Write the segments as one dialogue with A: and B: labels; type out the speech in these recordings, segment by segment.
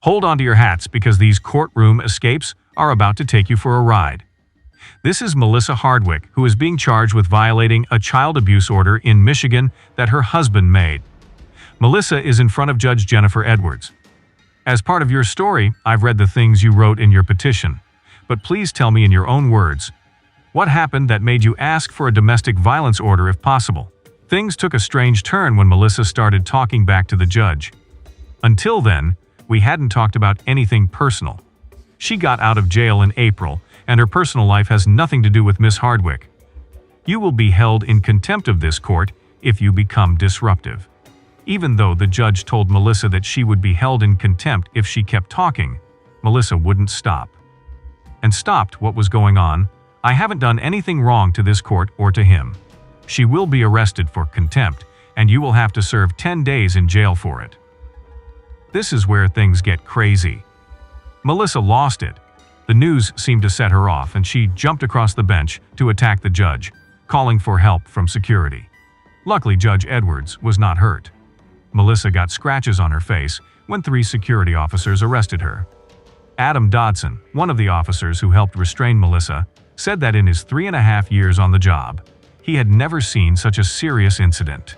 A: Hold on to your hats because these courtroom escapes are about to take you for a ride. This is Melissa Hardwick, who is being charged with violating a child abuse order in Michigan that her husband made. Melissa is in front of Judge Jennifer Edwards. As part of your story, I've read the things you wrote in your petition, but please tell me in your own words, what happened that made you ask for a domestic violence order if possible? Things took a strange turn when Melissa started talking back to the judge. Until then, we hadn't talked about anything personal. She got out of jail in April, and her personal life has nothing to do with Miss Hardwick. You will be held in contempt of this court if you become disruptive. Even though the judge told Melissa that she would be held in contempt if she kept talking, Melissa wouldn't stop. And stopped what was going on. I haven't done anything wrong to this court or to him. She will be arrested for contempt, and you will have to serve 10 days in jail for it. This is where things get crazy. Melissa lost it. The news seemed to set her off, and she jumped across the bench to attack the judge, calling for help from security. Luckily, Judge Edwards was not hurt. Melissa got scratches on her face when 3 security officers arrested her. Adam Dodson, one of the officers who helped restrain Melissa, said that in his 3.5 years on the job, he had never seen such a serious incident.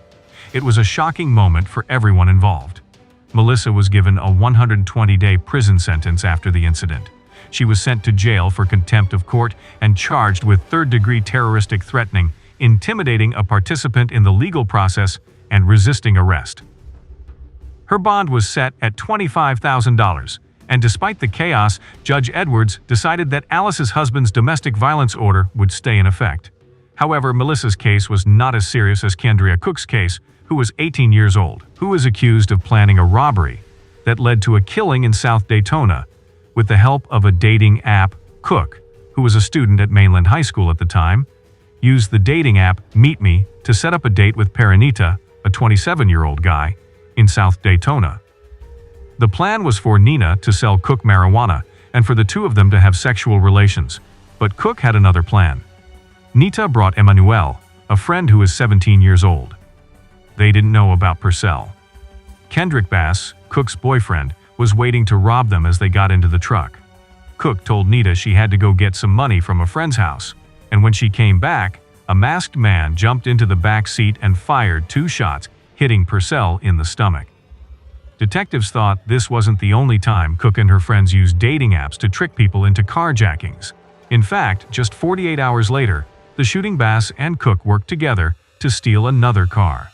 A: It was a shocking moment for everyone involved. Melissa was given a 120-day prison sentence after the incident. She was sent to jail for contempt of court and charged with third-degree terroristic threatening, intimidating a participant in the legal process, and resisting arrest. Her bond was set at $25,000, and despite the chaos, Judge Edwards decided that Alice's husband's domestic violence order would stay in effect. However, Melissa's case was not as serious as Kendria Cook's case, who was 18 years old, who was accused of planning a robbery that led to a killing in South Daytona. With the help of a dating app, Cook, who was a student at Mainland High School at the time, used the dating app Meet Me to set up a date with Perenita, a 27-year-old guy, in South Daytona. The plan was for Nina to sell Cook marijuana and for the two of them to have sexual relations, but Cook had another plan. Nita brought Emmanuel, a friend who is 17 years old. They didn't know about Purcell. Kendrick Bass, Cook's boyfriend, was waiting to rob them as they got into the truck. Cook told Nita she had to go get some money from a friend's house, and when she came back, a masked man jumped into the back seat and fired 2 shots, hitting Purcell in the stomach. Detectives thought this wasn't the only time Cook and her friends used dating apps to trick people into carjackings. In fact, just 48 hours later, the shooting Bass and Cook worked together to steal another car.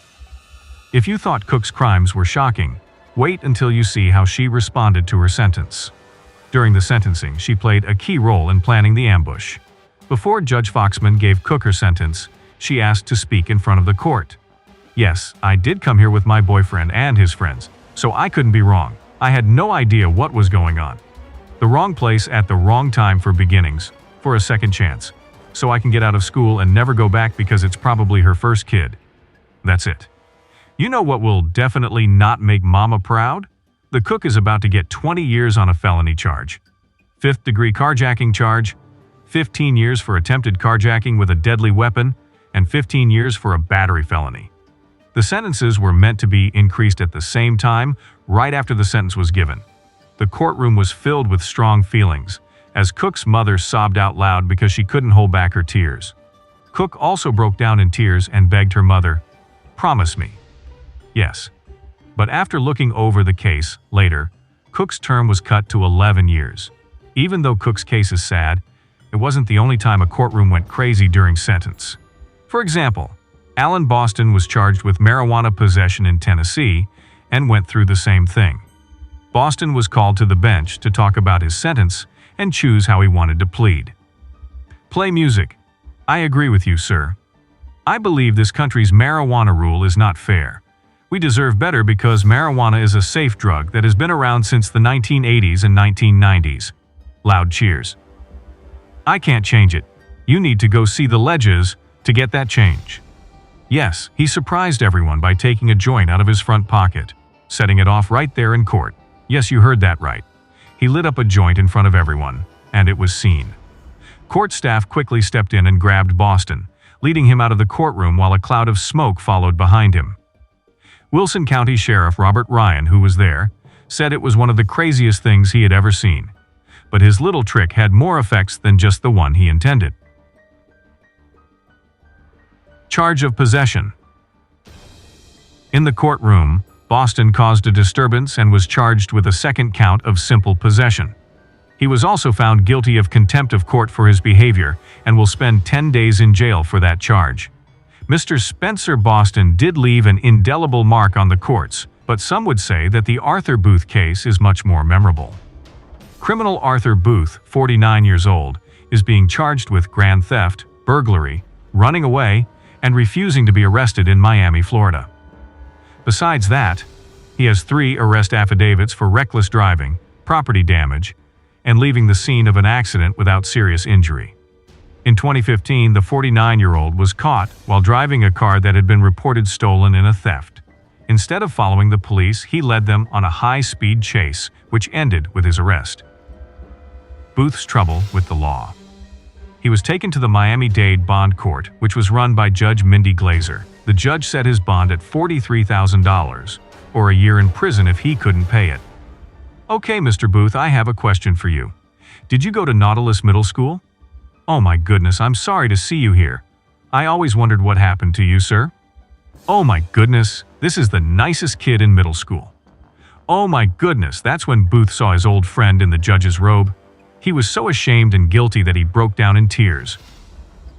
A: If you thought Cook's crimes were shocking, wait until you see how she responded to her sentence. During the sentencing, she played a key role in planning the ambush. Before Judge Foxman gave Cook her sentence, she asked to speak in front of the court. Yes, I did come here with my boyfriend and his friends, so I couldn't be wrong. I had no idea what was going on. The wrong place at the wrong time for beginnings, for a second chance. So I can get out of school and never go back because it's probably her first kid. That's it. You know what will definitely not make Mama proud? The Cook is about to get 20 years on a felony charge. 5th-degree carjacking charge, 15 years for attempted carjacking with a deadly weapon, and 15 years for a battery felony. The sentences were meant to be increased at the same time, right after the sentence was given. The courtroom was filled with strong feelings, as Cook's mother sobbed out loud because she couldn't hold back her tears. Cook also broke down in tears and begged her mother, "Promise me." Yes. But after looking over the case later, Cook's term was cut to 11 years. Even though Cook's case is sad, it wasn't the only time a courtroom went crazy during sentence. For example, Alan Boston was charged with marijuana possession in Tennessee and went through the same thing. Boston was called to the bench to talk about his sentence and choose how he wanted to plead. Play music. I agree with you, sir. I believe this country's marijuana rule is not fair. We deserve better because marijuana is a safe drug that has been around since the 1980s and 1990s. Loud cheers. I can't change it. You need to go see the Ledges to get that change. Yes, he surprised everyone by taking a joint out of his front pocket, setting it off right there in court. Yes, you heard that right. He lit up a joint in front of everyone, and it was seen. Court staff quickly stepped in and grabbed Boston, leading him out of the courtroom while a cloud of smoke followed behind him. Wilson County Sheriff Robert Ryan, who was there, said it was one of the craziest things he had ever seen. But his little trick had more effects than just the one he intended. Charge of possession. In the courtroom, Boston caused a disturbance and was charged with a second count of simple possession. He was also found guilty of contempt of court for his behavior and will spend 10 days in jail for that charge. Mr. Spencer Boston did leave an indelible mark on the courts, but some would say that the Arthur Booth case is much more memorable. Criminal Arthur Booth, 49 years old, is being charged with grand theft, burglary, running away, and refusing to be arrested in Miami, Florida. Besides that, he has 3 arrest affidavits for reckless driving, property damage, and leaving the scene of an accident without serious injury. In 2015, the 49-year-old was caught while driving a car that had been reported stolen in a theft. Instead of following the police, he led them on a high-speed chase, which ended with his arrest. Booth's trouble with the law. He was taken to the Miami-Dade Bond Court, which was run by Judge Mindy Glazer. The judge set his bond at $43,000, or a year in prison if he couldn't pay it. Okay, Mr. Booth, I have a question for you. Did you go to Nautilus Middle School? Oh my goodness, I'm sorry to see you here. I always wondered what happened to you, sir. Oh my goodness, this is the nicest kid in middle school. Oh my goodness, that's when Booth saw his old friend in the judge's robe. He was so ashamed and guilty that he broke down in tears.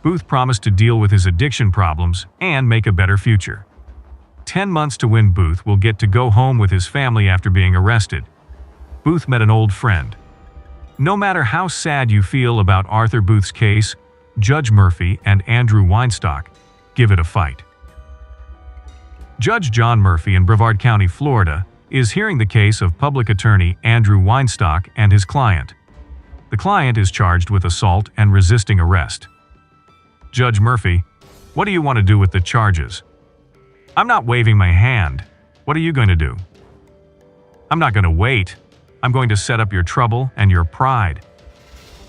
A: Booth promised to deal with his addiction problems and make a better future. 10 months to when Booth will get to go home with his family after being arrested. Booth met an old friend. No matter how sad you feel about Arthur Booth's case, Judge Murphy and Andrew Weinstock give it a fight. Judge John Murphy in Brevard County, Florida, is hearing the case of public attorney Andrew Weinstock and his client. The client is charged with assault and resisting arrest. Judge Murphy, what do you want to do with the charges? I'm not waving my hand. What are you going to do? I'm not going to wait. I'm going to set up your trouble and your pride.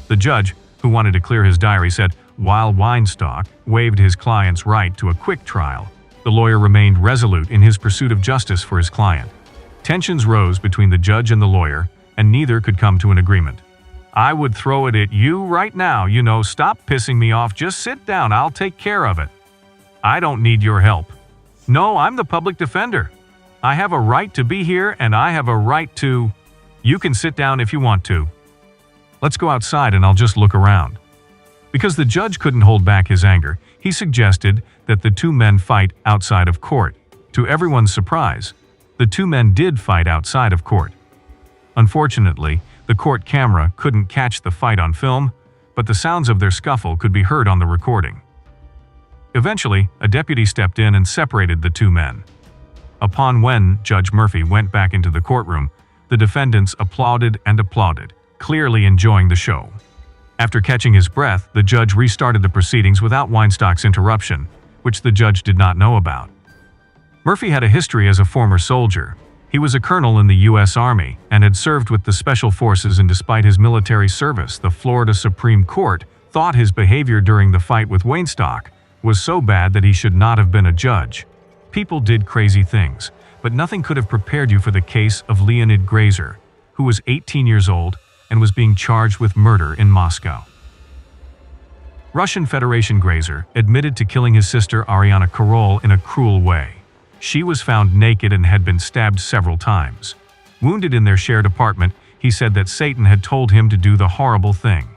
A: The judge, who wanted to clear his diary, said, while Weinstock waived his client's right to a quick trial, the lawyer remained resolute in his pursuit of justice for his client. Tensions rose between the judge and the lawyer, and neither could come to an agreement. I would throw it at you right now, stop pissing me off, just sit down, I'll take care of it. I don't need your help. No, I'm the public defender. I have a right to be here and I have a right to… You can sit down if you want to. Let's go outside and I'll just look around. Because the judge couldn't hold back his anger, he suggested that the 2 men fight outside of court. To everyone's surprise, the 2 men did fight outside of court. Unfortunately, the court camera couldn't catch the fight on film, but the sounds of their scuffle could be heard on the recording. Eventually, a deputy stepped in and separated the 2 men. Upon when Judge Murphy went back into the courtroom, the defendants applauded and applauded, clearly enjoying the show. After catching his breath, the judge restarted the proceedings without Weinstock's interruption, which the judge did not know about. Murphy had a history as a former soldier. He was a colonel in the U.S. Army and had served with the Special Forces, and despite his military service, the Florida Supreme Court thought his behavior during the fight with Weinstock was so bad that he should not have been a judge. People did crazy things, but nothing could have prepared you for the case of Leonid Grazer, who was 18 years old and was being charged with murder in Moscow. Russian Federation Grazer admitted to killing his sister Ariana Karol in a cruel way. She was found naked and had been stabbed several times. Wounded in their shared apartment, he said that Satan had told him to do the horrible thing.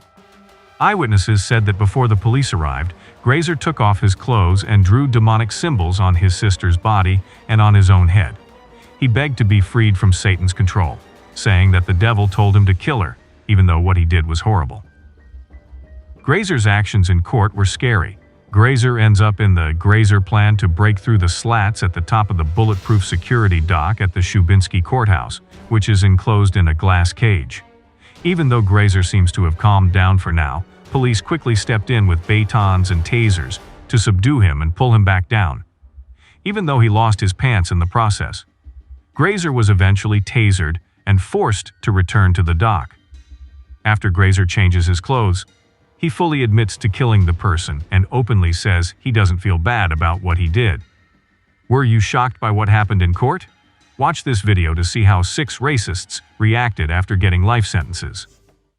A: Eyewitnesses said that before the police arrived, Grazer took off his clothes and drew demonic symbols on his sister's body and on his own head. He begged to be freed from Satan's control, saying that the devil told him to kill her, even though what he did was horrible. Grazer's actions in court were scary. Grazer ends up in the Grazer plan to break through the slats at the top of the bulletproof security dock at the Shubinsky courthouse, which is enclosed in a glass cage. Even though Grazer seems to have calmed down for now, police quickly stepped in with batons and tasers to subdue him and pull him back down, even though he lost his pants in the process. Grazer was eventually tasered and forced to return to the dock. After Grazer changes his clothes, he fully admits to killing the person and openly says he doesn't feel bad about what he did. Were you shocked by what happened in court? Watch this video to see how 6 racists reacted after getting life sentences.